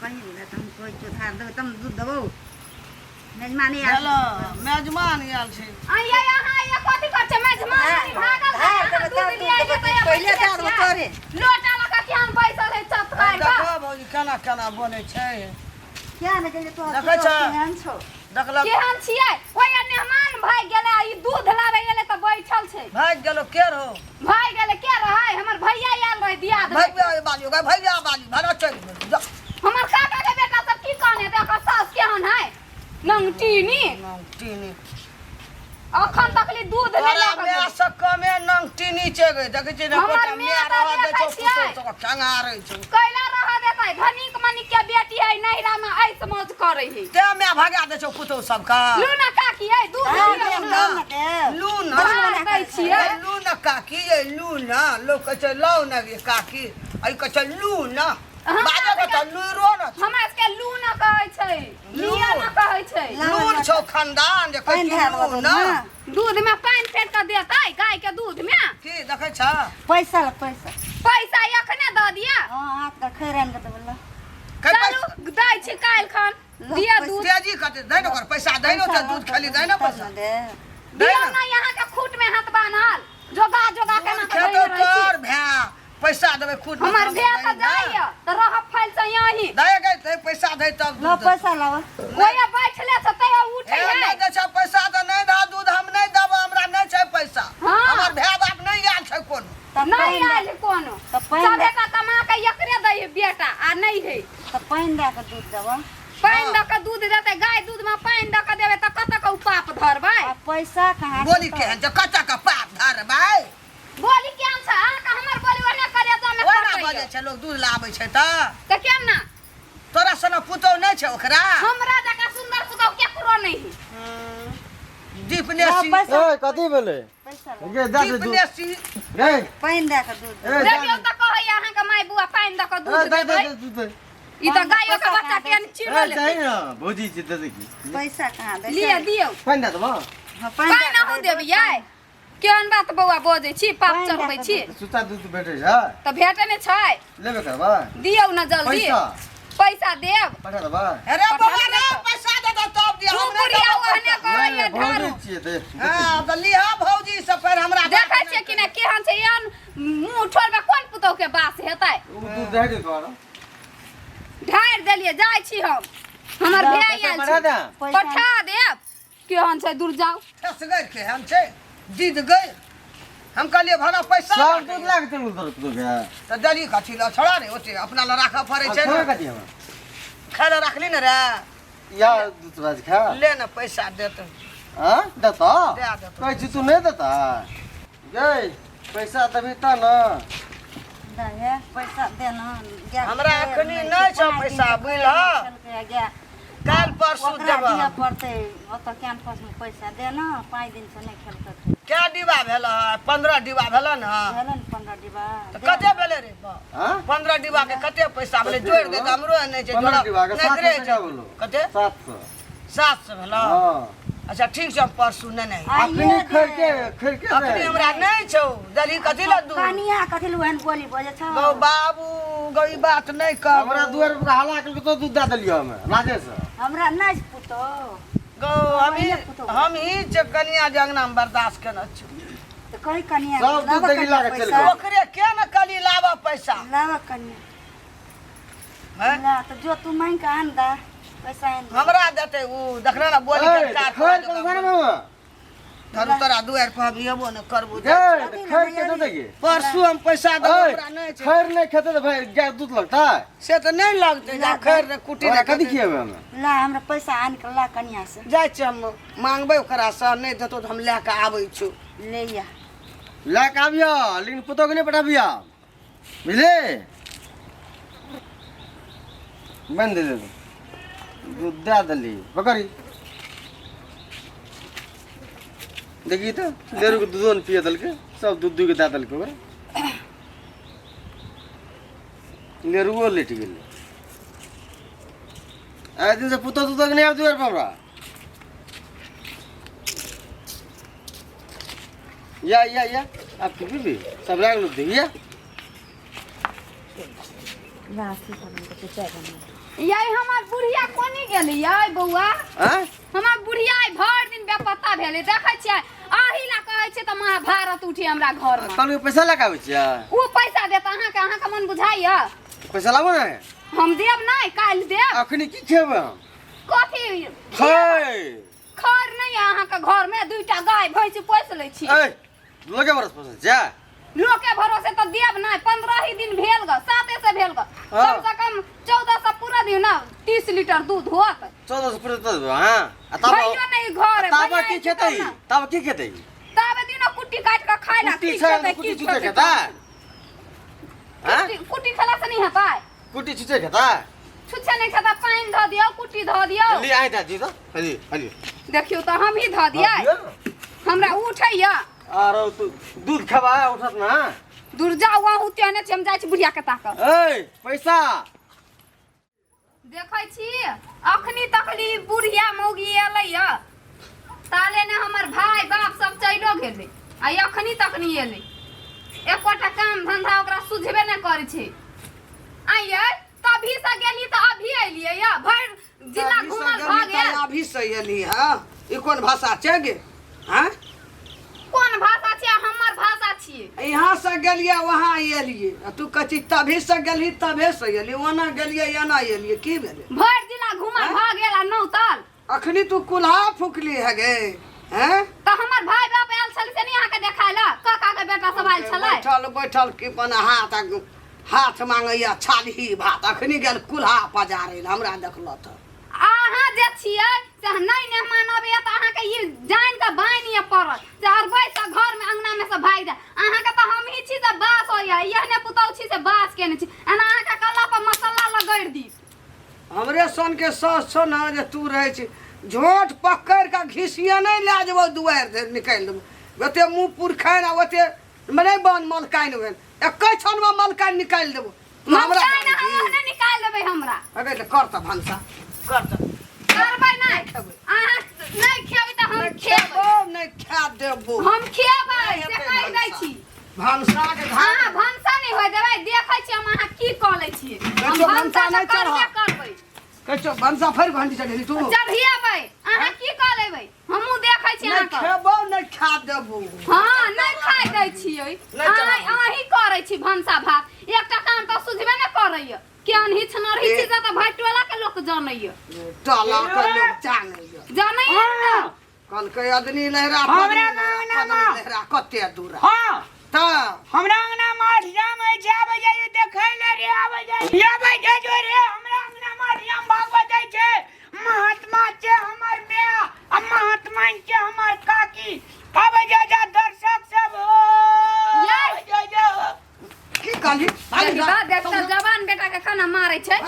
कहीं ना तुम कोई चुथा दो तुम दूध दबो मेजमान आयल हेलो मेजमान आयल छै आइया यहाँ ये कथि कर छै मेजमान भागल दूध लिया जे पहले दाद तोरे लोटा लगा के हम बैसल है छत पर देखो भौजी केना केना बनै छै क्या न के तो देखै छ छो देखलक केहन छियै ओए मेहमान भाग गेलै ई दूध लाबै गेलै त बैठल छै भाग गेलो केर हो भाग गेलै के रहै हमर भैया आयल रहे दियाद भैया बाजू भैया बाजू भरा चल हमर काका के बेटा सब की कहने देख सास केहन है नंगटीनी नंगटीनी अखन तक ले दूध नहीं तोरा लगा मैं से कमे नंगटीनी छै गए देखै छी ना कोटा मैं रहा दे छौ पुतो चंगा रहे छै कैला रहा देतै धनिक मनिक के बेटी है नैरा में आई समझ करे है ते मैं भगा दे छौ पुतो सब का लूना काकी है दूध लून दै छियै लून काकी ये लून लोग कह छै लौ न गे काकी आई कह छै लून बाजे कह छै लूरो न हमरा के लूना कहै छै लिया न कहै छै लून छौ खंडान जे कह छै लून दूध में पानी फेर के देतै गाय के दूध में की देखै छ पैसा पैसा एखने द दिया हां हाथ का खैरान के तो बोला चलू दै छी काल खन दिया दूध तेजी कते दै न कर पैसा दै न त दूध खाली दै न पैसा दिया ना यहाँ के खूट में हाथ बान्हल जोगा जोगा के ना खेतो कर भै पैसा देबे खूट हमर भैया त जाइए त रह फैल से यही दै गए ते पैसा दै तब लो पैसा लावा ओए बैठले छ तै उठै है नहीं दे छ पैसा त नहीं दा दूध हम नहीं देब हमरा नहीं छै पैसा हमर भै बाप नहीं आल छै कोन नहीं आइल कोनो सबे का कमा के एकरे दै बेटा आ नहीं है तो पानी दे के दूध देबो पानी द के दूध देते गाय दूध में पानी द के देबे त कत के पाप धरबै आ पैसा कहां बोली के जे कच्चा का पाप धरबै बोली केन छ आ का हमर बोली ओने करे त में ओना बजे छै लोग दूध लाबै छै त केन ना तोरा सना पुतौ नहीं छै ओकरा हमरा जका सुंदर पुतौ केकरो नहीं दीपनेसी ए कथि भेलै पैसा गे दे दे दूध दीपनेसी रे पानी दे के दूध ए देखियो त कहै अहाँ के माय बुआ पानी द के दूध दे दे देबै दूध ई त गायो के बच्चा केन चिड़ो ए ले दे ना भौजी छै दे दे की पैसा कहां दे लिए दियौ पानी दे दबा हां पानी न हो देबियै केहन बात बौआ बजै छी पाप चढ़बै छी सुता दूध भेटै छै त भेटे ने छै लेबे करबा दियौ न जल्दी पैसा पैसा देब पठा दबा अरे बाबा रे पैसा दे दो तब दिया तू बुढ़िया ओहने कहैया ढारू भौजी छियै दे हां त लिहा भौजी से पर हमरा देखै छै कि ने केहन छै यान मुंह ठोरबे कोन पुतौ के बास हेतै उ दूध दे दे तोरा ढार देलिए जाय छी हम हमर भैया आयल पठा दे छै पठा देब केहन छै दूर जाऊ फस गए के हम छै जीत गए हम कहलिए भरा पैसा सब दूध लाग चलू तोर दूध के त दली कथि ल छोड़ा रे ओते अपना ल राखा पड़े छै छोड़ ना कथि हम खाना रखली न रे या दूध राज खा ले न पैसा देत हां देता दे दे कहै छी तू नहीं देता गई पैसा देबी त न दे पैसा देना हमरा अखनी नहीं छ पैसा बुझल काल परसू देब दिया पड़ते ओत कैंपस में पैसा देना 5 दिन से नहीं खेलते क्या डिब्बा भेल 15 डिब्बा भेल न भेलन 15 डिब्बा त कते भेले रे हां 15 डिब्बा के कते पैसा भेले जोड़ दे त हमरो नहीं छै 15 डिब्बा के 700 छै बोलो कते 700 700 भेल हां अच्छा ठीक छै हम परसू नहीं अपनी खरके अपनी हमरा नहीं छौ दली कथि ल दू कनिया कथि लहन बोली बजे छ गौ बाबू गई बात नहीं कर हमरा दुआर पर हल्ला करके तो दूध दे देलियो हमें राजे से हमरा नहीं पुतो गौ हम ही कनिया जंगना में बर्दाश्त केना छु तो कई कनिया सब दूध दे गिला के चल गए ओकरे के न कली लावा पैसा लावा कनिया हैं ला तो जो तू मांग के आन दा पैसा आन हमरा देते उ देखना ना बोली के काट खैर के घर में धरु तोरा दुआर पर भी हेबो न करबो खैर के दे देगे परसू हम पैसा दे हमरा नहीं छै खैर नहीं खेते तो भाई गाय दूध लगता है से तो नहीं लगते जा खैर रे कुटी रे कथि खिएबे हमें ला हमरा पैसा आन के ला कनिया से जाय छी हम मांगबे ओकरा से नहीं देतो तो हम लेके आबै छु ले या ला के आबिया लेकिन पुतो के नहीं पठाबिया बुझले बंद दे दे दूध दे दली पकड़ी देखी तो देर को दूध न पिए दल के सब दूध दूध के दे दल के लेरुओ लेट गेल आ दिन से पुतो तो नहीं आब दुआर पर हमरा या आप की भी सब राग लोग देखिए राखी कर के चाय बना यही हमार बुढ़िया कोनी गेली ये बौआ हैं हमार बुढ़िया भर दिन बेपत्ता भेले देखै छियै आही ला कहै छै त महाभारत उठी हमरा घर में तनु पैसा लगाबै छियै ऊ पैसा देत अहाँ के मन बुझाइया पैसा लाबो ना हम देब नहीं काल देब अखनी की खेबै हम कथी खै खर नहीं अहाँ के घर में दुईटा गाय भैंस पोस लै छी ए लोगे बरस पोस जा लोके भरोसे तो देब नहीं 15 ही दिन भेल ग 7 से भेल ग कम से कम 14 से पूरा दिन ना 30 लीटर दूध होत 14 से पूरा दूध हां तब भैया नहीं घर है तब की खेतै तब की खेतै तब दिन कुट्टी काट के खाइ ला कुट्टी खेतै कुट्टी चुचे खेता हां कुट्टी खला से नहीं हेतै कुट्टी चुचे खेता छुच्छे नहीं खाता पानी ध दियो कुट्टी ध दियो ले आइ दा दी तो हली देखियो तो हम ही ध दिया हमरा उठैया आरो तू दूध खबा उठत ना दूर जाओ वहां उतने हम जाय छी बुढ़िया के ताक ए पैसा देखै छी अखनी तकली बुढ़िया मौगी एलैया ताले ने हमर भाई बाप सब चलो गेलै आ अखनी तक नहीं एलै एकोटा काम धंधा ओकरा सुझबे न करै छै आइए तभी से गेली त अभी एलियै या भर जिला घुमल भागे अभी से एली हां ई कोन भाषा छै गे हां कोन भाषा छै हमर भाषा छियै यहाँ से गेलिए वहाँ एलिए तू कची तभी से गेली तभे से एली ओना गेलिए एना एलिए की भेले भर जिला घुमल भागेला नौतल अखनी तू कुल्हा फुकली है गे हैं त हमर भाई बाप आयल छल से नहीं आके देखाइला काका के बेटा सब आयल छलै बैठल की अपन हाथ मांगैया छाली भात अखनी गेल कुल्हा पजारे हमरा देखलो त अहाँ जे छियै से नहीं मेहमान आबे त अहाँ के ई जान के बानी पड़त से अरबै से घर में अंगना में से भाग जा अहाँ के त हम ही छी से बास होया यहने पुतौ छी से बास केने छी अना अहाँ के कल्ला पर मसाला लगैर दी हमरे सन के सास छो ना जे तू रहे छी झोट पकड़ के घिसिया नहीं ले जेबो दुआर दे निकाल देबो ओते मुंह पुरखाइन आ ओते मने बन मलकाइन भेल एकै क्षण में मलकाइन निकाल देबो हमरा नहीं निकाल देबै हमरा अबे ले कर त भंसा कर त करबै नहीं अहाँ नहीं खेबै त हम खेबै नहीं खा देबो हम खेबै से कहि दै छी भंसा के हां भंसा नहीं होय देबै देखै छी हम अहाँ की क लै छी हम भंसा नहीं करबै कचो भंसा फेर घंटी चढ़ेली तू चढ़ियाबै अहाँ की क लेबै हमहु देखै छी अहाँ के खेबो नहीं खा देबो हां नहीं खाइ दै छियै अहीं करै छी भंसा भात एकटा काम त सुझबे न करैय केहन हिच नरही छी त भाटवाला के लोक जानैय टला के लोग जानैय कल के आदमी लहरा हमरा अंगना लहरा कते दूर हां त हमरा अंगना मारिया में जाबे जाय देखै ले रे आबे जाय आबे जाय जो रे हमरा अंगना मारिया भागवा जाय छै महात्मा छै हमर माय आ महात्मा छै हमर काकी आबे जाय जा दर्शक सब ये की कहली देखता जवान बेटा के खाना मारै छै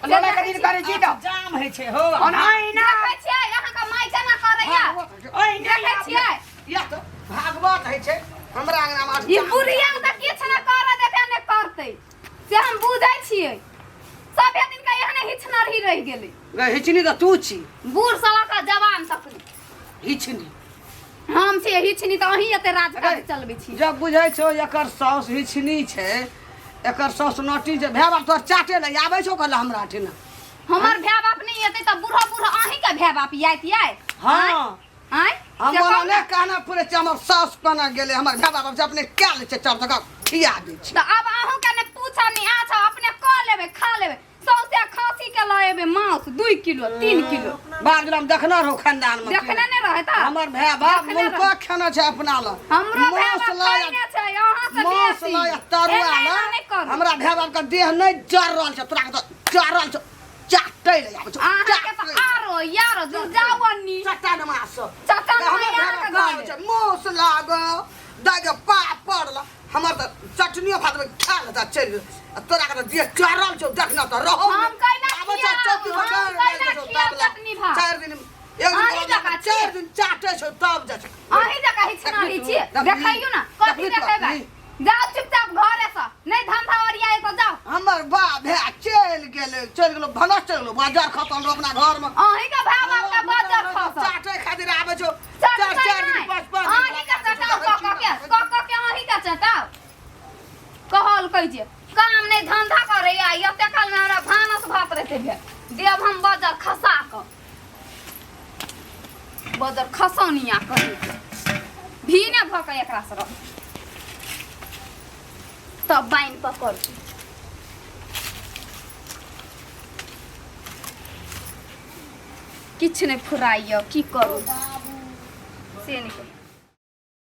लोला के दिन करे छी त जाम है छै हो ओहिना देखै छियै अहाँ के माय जना करैया ओहिना देखै छियै या त भागवत है छै हमरा अंगना में ई बुढ़िया त किछ न करे देते न करतै से हम बुझै छियै सब दिन का एहने हिच नरही रह गेलै गे हिचनी त तू छी बूढ़ साला का जवान तक हिचनी हम से हिचनी त अहीं एते राजकाज चलबै छी जब बुझै छो एकर साउस हिचनी छै एकर साउस नटी जे भाय बाप तोर चाटे ले आबै छो कहला हमरा ठिना हमर भाय बाप नहीं एते त बूढ़ा बूढ़ा अहीं के भाय बाप आइत आय हां आय हमरा ने कहना पूरे हमर साउस बना गेले हमर भाय बाप से अपने क्या ले छै चार तक खिया दै छी त अब अहूं के ने पूछा नहीं आछा अपने क लेबे खा लेबे सौसे खांसी के लाएबे मांस 2 किलो 3 किलो बागराम देखना रहो खानदान में देखने ने रहे त हमर भाय बाप मुल्का खाना छै अपना ल हमरो भाय बाप खाने छै अहाँ से मांस बेसी ला तरुआ ला हमरा भाय बाप के देह नहीं जर रहल छै तोरा के जर रहल छै चाटै ले आबै छै अहाँ के त आरो यारो जावनी चट्टा न मास चट्टा न यार के घर छै मांस लाग दागे पापड़ ला हमर त चटनियो भात में खा लेता चल तोरा के देह चरल छौ देखना त रहो हम कैला आबै छै चौकी पर चटनी भात 4 दिन एक दिन 4 दिन चाटे छौ तब जा छै अहीं जका हिचना ली छी देखैयो ना कथि देखेबा जाओ चुपचाप घरे से नहीं धंधा ओरिया तो जाओ हमर बा भै चल गेलो भनस चल गेलो बाजार खतम रो अपना घर में अहीं के भाय बाप के बाजार खतम चाटे खातिर आबै छौ चार 4 दिन 5 अहीं के चटाओ क के अहीं के चटाओ कहल कहि जे काम नहीं धंधा करे या एते काल में हमरा भानस भात रहे देबे देव हम बजर खसा क बजर खसौनिया करी भी ने भक एकरा से रह तब बाइन पकड़ किछ नहीं फुराइय की करू से नहीं